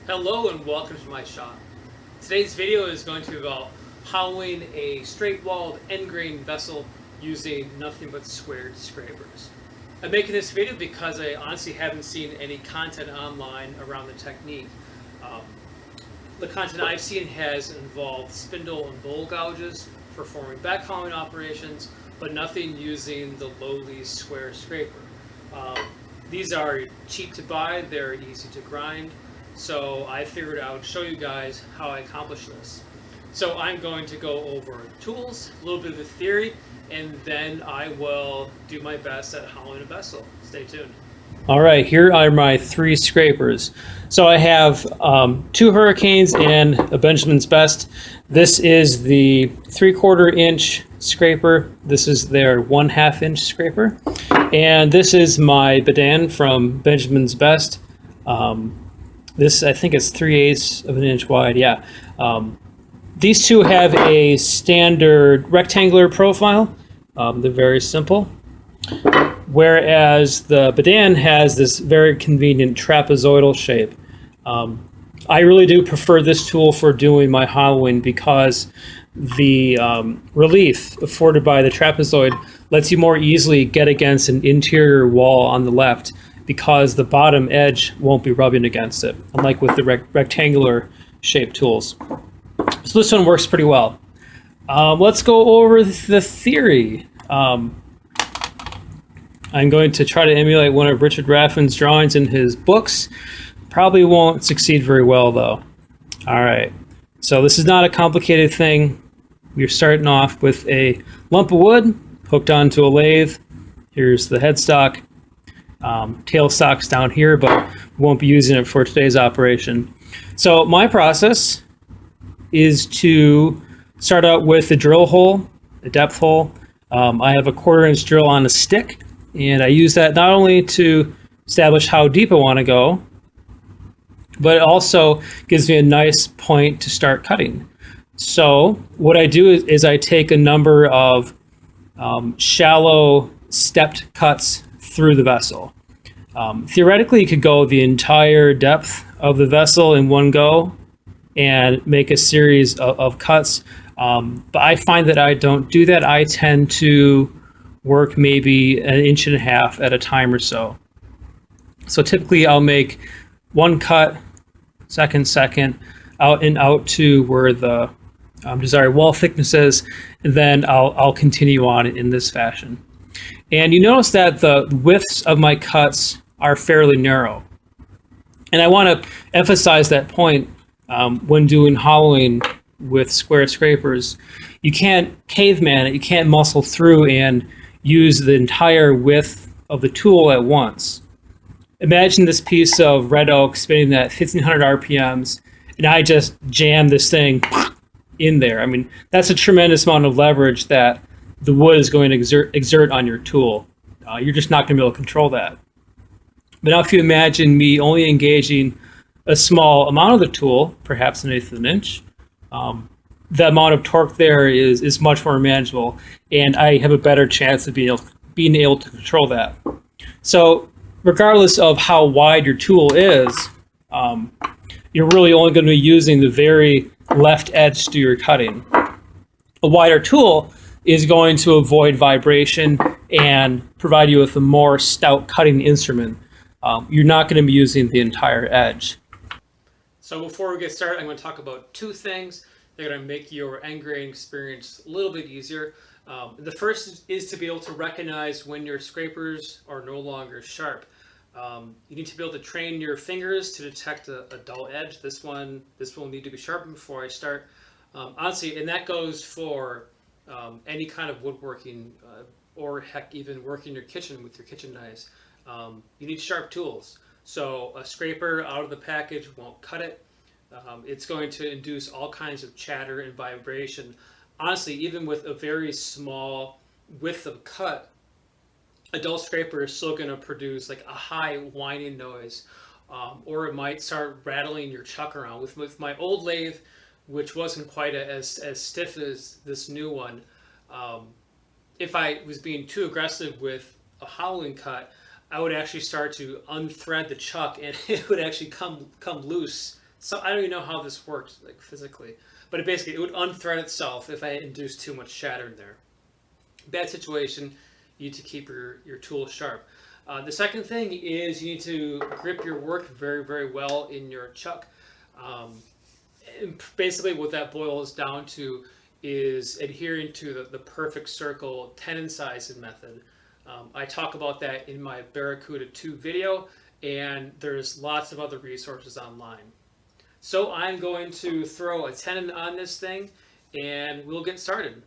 Hello and welcome to my shop. Today's video is going to be about hollowing a straight-walled end grain vessel using nothing but squared scrapers. I'm making this video because I honestly haven't seen any content online around the technique. Um, the content I've seen has involved spindle and bowl gouges for forming back hollowing operations, but nothing using the lowly square scraper. Um, these are cheap to buy, they're easy to grind, so I figured I would show you guys how I accomplish this. So I'm going to go over tools, a little bit of the theory, and then I will do my best at hollowing a vessel. Stay tuned. All right, here are my three scrapers. So I have two Hurricanes and a Benjamin's Best. This is the 3/4 inch scraper. This is their 1/2 inch scraper. And this is my Badan from Benjamin's Best. This, I think, is 3/8 of an inch wide. Yeah. These two have a standard rectangular profile. They're very simple. Whereas the Badan has this very convenient trapezoidal shape. I really do prefer this tool for doing my hollowing because the relief afforded by the trapezoid lets you more easily get against an interior wall on the left because the bottom edge won't be rubbing against it, unlike with the rectangular shaped tools. So this one works pretty well. Let's go over the theory. I'm going to try to emulate one of Richard Raffin's drawings in his books. Probably won't succeed very well, though. All right, so this is not a complicated thing. We're starting off with a lump of wood hooked onto a lathe. Here's the headstock. Tailstock's down here, but we won't be using it for today's operation. So my process is to start out with a drill hole, a depth hole. I have a 1/4 inch drill on a stick, and I use that not only to establish how deep I want to go, but it also gives me a nice point to start cutting. So what I do is I take a number of shallow stepped cuts through the vessel. Theoretically, you could go the entire depth of the vessel in one go and make a series of cuts. But I find that I don't do that. I tend to work maybe 1.5 inches at a time or so. So typically I'll make one cut, second, out and out to where the desired wall thickness is, and then I'll continue on in this fashion. And you notice that the widths of my cuts are fairly narrow. And I want to emphasize that point when doing hollowing with square scrapers. You can't caveman it, you can't muscle through and use the entire width of the tool at once. Imagine this piece of red oak spinning at 1500 RPMs, and I just jam this thing in there. I mean, that's a tremendous amount of leverage that the wood is going to exert on your tool. You're just not going to be able to control that. But now if you imagine me only engaging a small amount of the tool, perhaps 1/8 of an inch, the amount of torque there is much more manageable, and I have a better chance of being able to control that. So regardless of how wide your tool is, you're really only going to be using the very left edge to do your cutting. A wider tool is going to avoid vibration and provide you with a more stout cutting instrument. You're not going to be using the entire edge. So before we get started, I'm going to talk about two things that are going to make your end grain experience a little bit easier. The first is to be able to recognize when your scrapers are no longer sharp. You need to be able to train your fingers to detect a dull edge. This will need to be sharpened before I start. Honestly, and that goes for any kind of woodworking, or heck, even working your kitchen with your kitchen knives. You need sharp tools. So a scraper out of the package won't cut it. It's going to induce all kinds of chatter and vibration. Honestly, even with a very small width of cut, a dull scraper is still going to produce like a high whining noise, or it might start rattling your chuck around. With my old lathe, which wasn't quite as stiff as this new one, if I was being too aggressive with a hollowing cut, I would actually start to unthread the chuck, and it would actually come loose So I don't even know how this worked, like physically, but it would unthread itself if I induced too much chatter in there. Bad situation. You need to keep your tool sharp. The second thing is you need to grip your work very, very well in your chuck. Um, and basically, what that boils down to is adhering to the perfect circle tenon sizing method. I talk about that in my Barracuda 2 video, and there's lots of other resources online. So I'm going to throw a tenon on this thing, and we'll get started.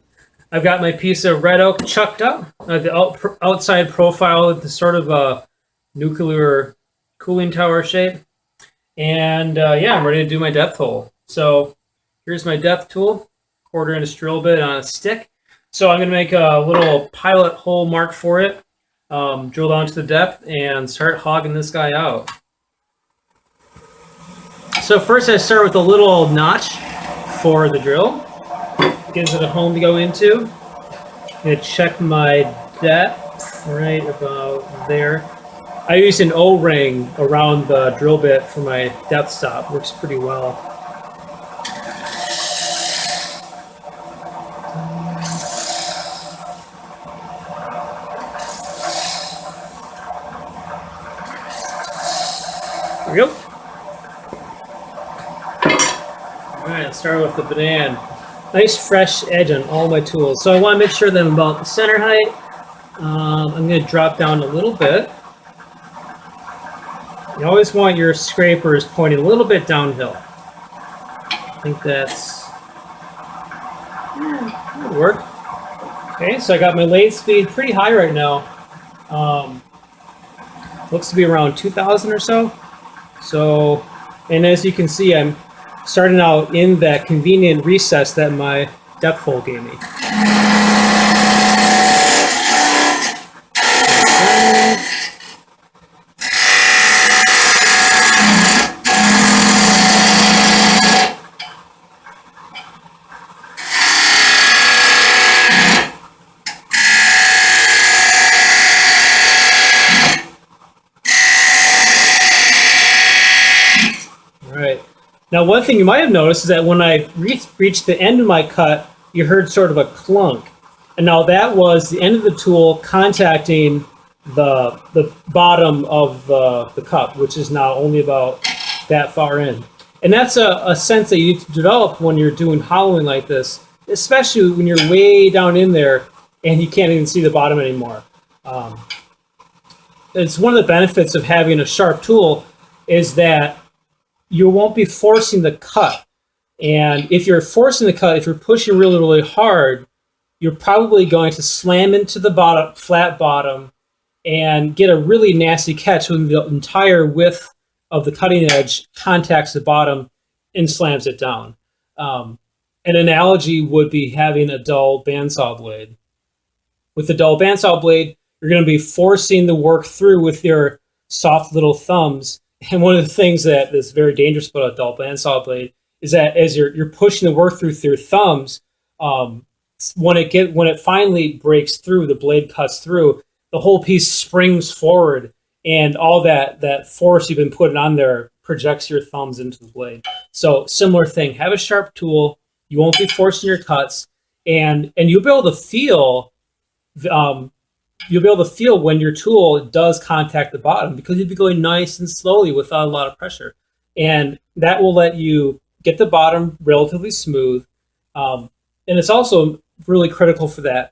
I've got my piece of red oak chucked up. The outside profile is the sort of a nuclear cooling tower shape. And yeah, I'm ready to do my depth hole. So here's my depth tool, 1/4 inch drill bit on a stick. So I'm going to make a little pilot hole mark for it, drill down to the depth, and start hogging this guy out. So first I start with a little notch for the drill. Gives it a home to go into. I'm going to check my depth right about there. I use an O-ring around the drill bit for my depth stop. Works pretty well. There we go. All right, let's start with the banana. Nice fresh edge on all my tools. So I want to make sure that I'm about the center height. I'm going to drop down a little bit. You always want your scrapers pointing a little bit downhill. I think that'll work. Okay, so I got my lathe speed pretty high right now. Looks to be around 2,000 or so. So, and as you can see, I'm starting out in that convenient recess that my depth hole gave me. Now, one thing you might have noticed is that when I reached the end of my cut, you heard sort of a clunk. And now that was the end of the tool contacting the bottom of the cup, which is now only about that far in. And that's a sense that you need to develop when you're doing hollowing like this, especially when you're way down in there and you can't even see the bottom anymore. It's one of the benefits of having a sharp tool is that you won't be forcing the cut. And if you're forcing the cut, if you're pushing really, really hard, you're probably going to slam into the bottom, flat bottom, and get a really nasty catch when the entire width of the cutting edge contacts the bottom and slams it down. An analogy would be having a dull bandsaw blade. With the dull bandsaw blade, you're going to be forcing the work through with your soft little thumbs. And one of the things that is very dangerous about a dull bandsaw blade is that as you're pushing the work through your thumbs, when it finally breaks through, the blade cuts through, the whole piece springs forward, and all that force you've been putting on there projects your thumbs into the blade. So similar thing, have a sharp tool. You won't be forcing your cuts, and you'll be able to feel. You'll be able to feel when your tool does contact the bottom because you'll be going nice and slowly without a lot of pressure. And that will let you get the bottom relatively smooth. And it's also really critical for that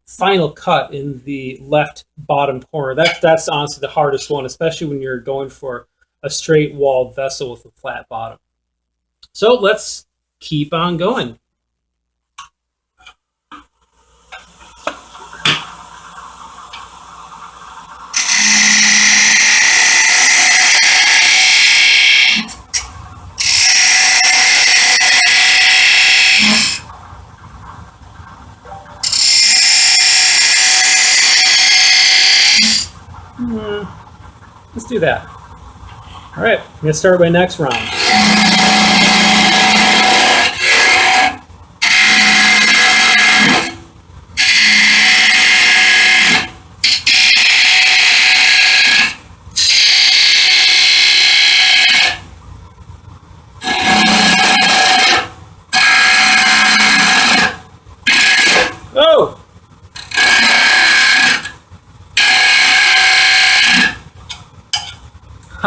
final cut in the left bottom corner. That's honestly the hardest one, especially when you're going for a straight walled vessel with a flat bottom. So let's keep on going. Let's do that. All right, I'm going to start my next round.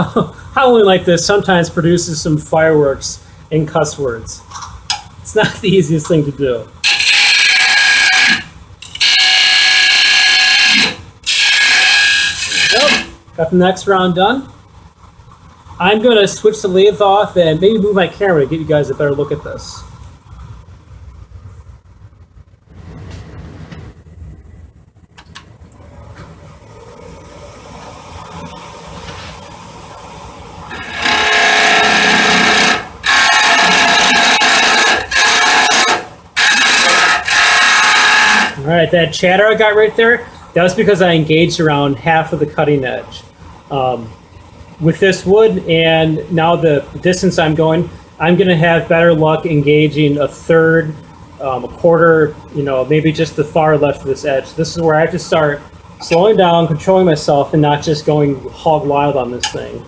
Howling like this sometimes produces some fireworks and cuss words. It's not the easiest thing to do. Yep, got the next round done. I'm going to switch the lathe off and maybe move my camera to get you guys a better look at this. All right, that chatter I got right there, that was because I engaged around half of the cutting edge. With this wood and now the distance I'm going to have better luck engaging a third, a quarter, maybe just the far left of this edge. This is where I have to start slowing down, controlling myself, and not just going hog wild on this thing.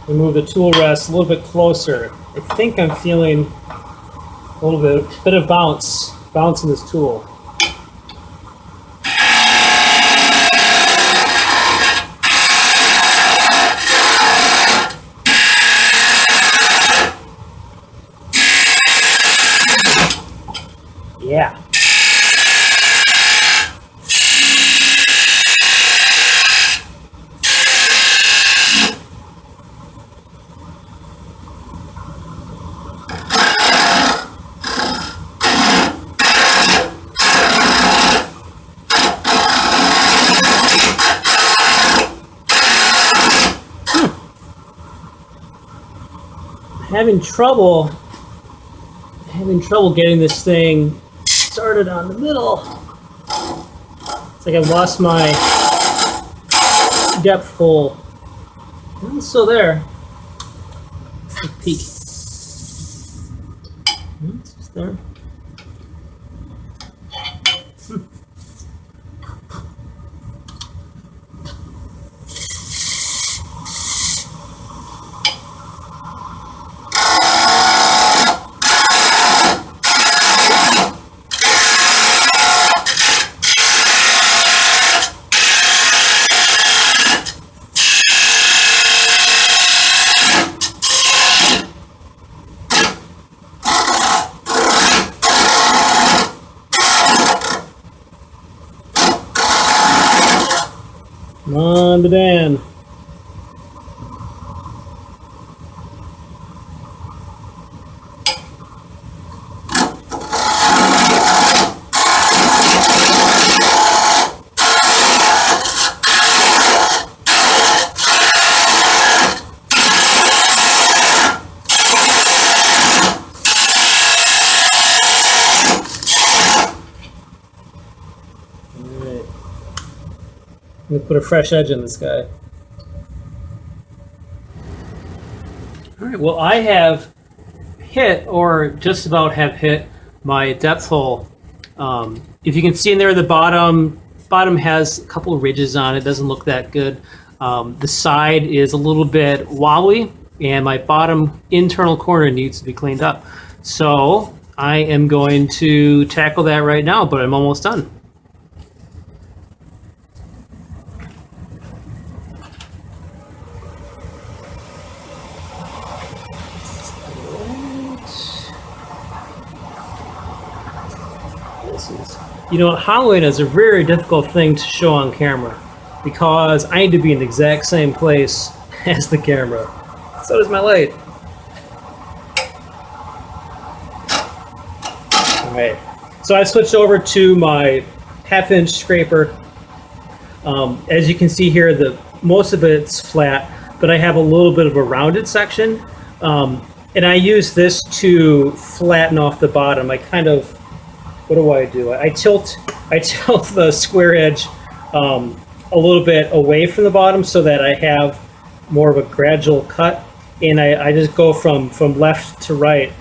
We move the tool rest a little bit closer. I think I'm feeling a little bit of bounce in this tool. Yeah. Having trouble getting this thing started on the middle. It's like I've lost my depth hole. It's still there. Let's peek. It's just there. Come on, Dan. I'm gonna put a fresh edge in this guy. All right, well, I have hit, or just about have hit, my depth hole. If you can see in there, the bottom has a couple of ridges on it. Doesn't look that good. The side is a little bit wobbly, and my bottom internal corner needs to be cleaned up. So I am going to tackle that right now, but I'm almost done. Hollowing is a very difficult thing to show on camera because I need to be in the exact same place as the camera. So does my lathe. All right, so I switched over to my half-inch scraper. As you can see here, most of it's flat, but I have a little bit of a rounded section, and I use this to flatten off the bottom. What do? I tilt the square edge a little bit away from the bottom so that I have more of a gradual cut, and I just go from left to right,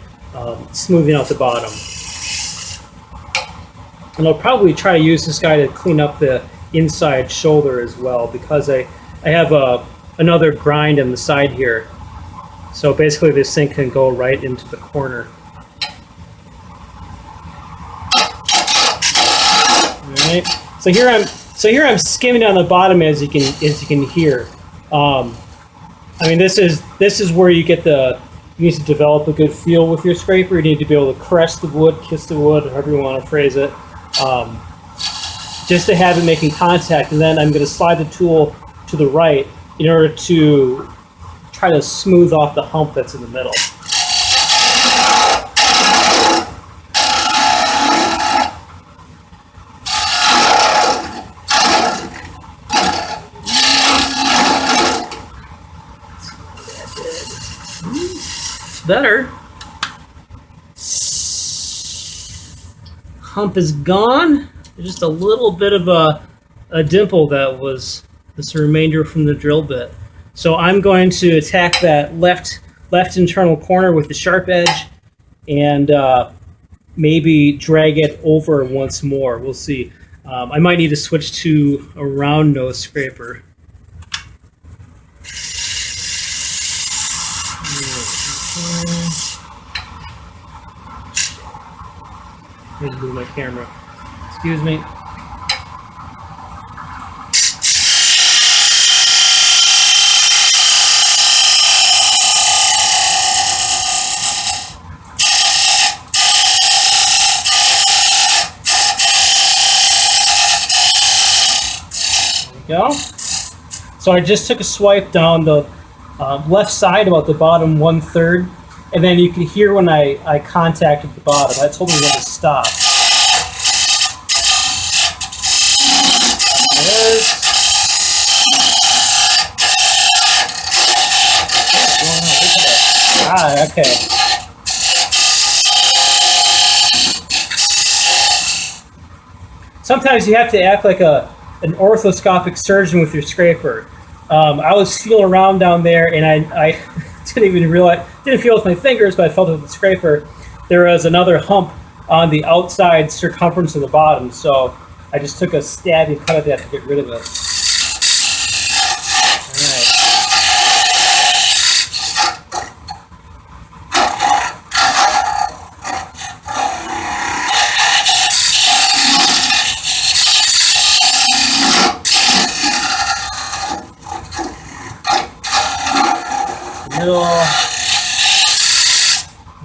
smoothing out the bottom. And I'll probably try to use this guy to clean up the inside shoulder as well, because I have another grind on the side here So basically this thing can go right into the corner. Alright. So here I'm skimming on the bottom, as you can hear. I mean, this is where you get you need to develop a good feel with your scraper. You need to be able to caress the wood, kiss the wood, however you want to phrase it, just to have it making contact. And then I'm going to slide the tool to the right in order to try to smooth off the hump that's in the middle. Better. Hump is gone. There's just a little bit of a dimple that was this remainder from the drill bit. So I'm going to attack that left internal corner with the sharp edge and maybe drag it over once more. We'll see. I might need to switch to a round nose scraper. Need to move my camera. Excuse me. There we go. So I just took a swipe down the left side, about the bottom 1/3, and then you can hear when I contacted the bottom. I told me when to stop. There it is. Ah, okay. Sometimes you have to act like an orthoscopic surgeon with your scraper. I was feeling around down there, and I didn't even realize, didn't feel with my fingers, but I felt it with the scraper. There was another hump on the outside circumference of the bottom, so I just took a stab and cut at that to get rid of it.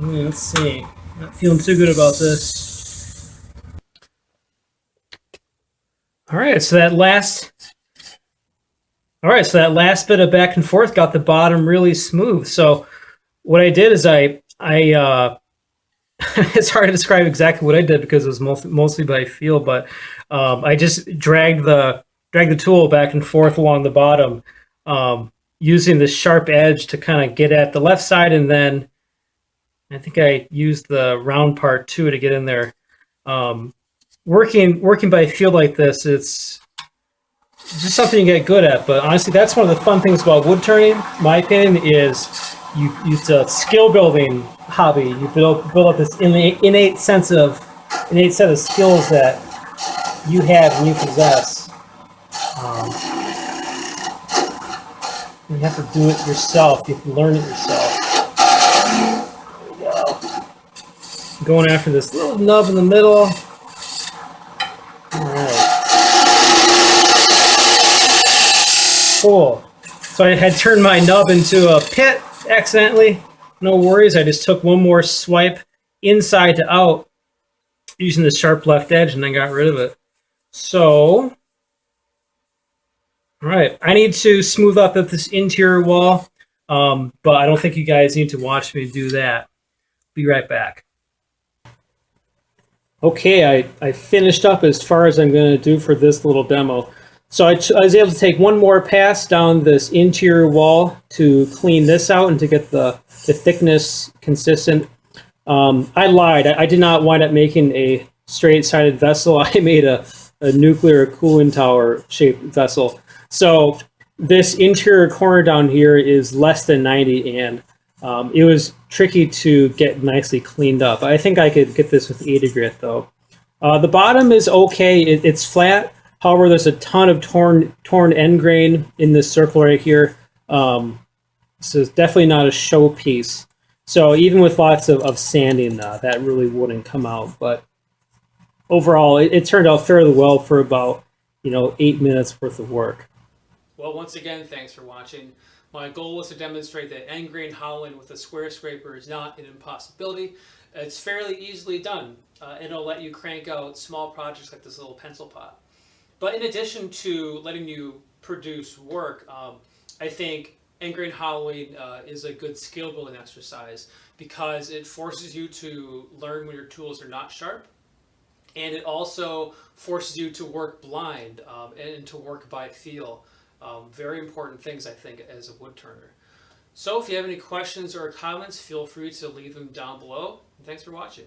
Let's see. Not feeling too good about this. All right, so that last bit of back and forth got the bottom really smooth. So what I did is I it's hard to describe exactly what I did because it was mostly by feel, but I just dragged the tool back and forth along the bottom, using the sharp edge to kind of get at the left side, and then I think I used the round part too to get in there. Working by feel like this, it's just something you get good at. But honestly, that's one of the fun things about wood turning, in my opinion, is it's a skill building hobby. You build up this innate set of skills that you have and you possess. You have to do it yourself. You have to learn it yourself. There we go. Going after this little nub in the middle. All right. Cool. So I had turned my nub into a pit accidentally. No worries. I just took one more swipe inside to out using the sharp left edge and then got rid of it. So, all right, I need to smooth up this interior wall, but I don't think you guys need to watch me do that. Be right back. Okay, I finished up as far as I'm going to do for this little demo. So I was able to take one more pass down this interior wall to clean this out and to get the thickness consistent. I lied. I did not wind up making a straight-sided vessel. I made a nuclear cooling tower shaped vessel. So this interior corner down here is less than 90, and it was tricky to get nicely cleaned up. I think I could get this with 80 grit though. The bottom is okay. It's flat. However, there's a ton of torn end grain in this circle right here. This is definitely not a showpiece. So even with lots of sanding, that really wouldn't come out. But overall, it turned out fairly well for about 8 minutes worth of work. Well, once again, thanks for watching. My goal was to demonstrate that end grain hollowing with a square scraper is not an impossibility. It's fairly easily done. It'll let you crank out small projects like this little pencil pot. But in addition to letting you produce work, I think end grain hollowing is a good skill building exercise because it forces you to learn when your tools are not sharp, and it also forces you to work blind and to work by feel. Very important things, I think, as a wood turner. So if you have any questions or comments, feel free to leave them down below. And thanks for watching.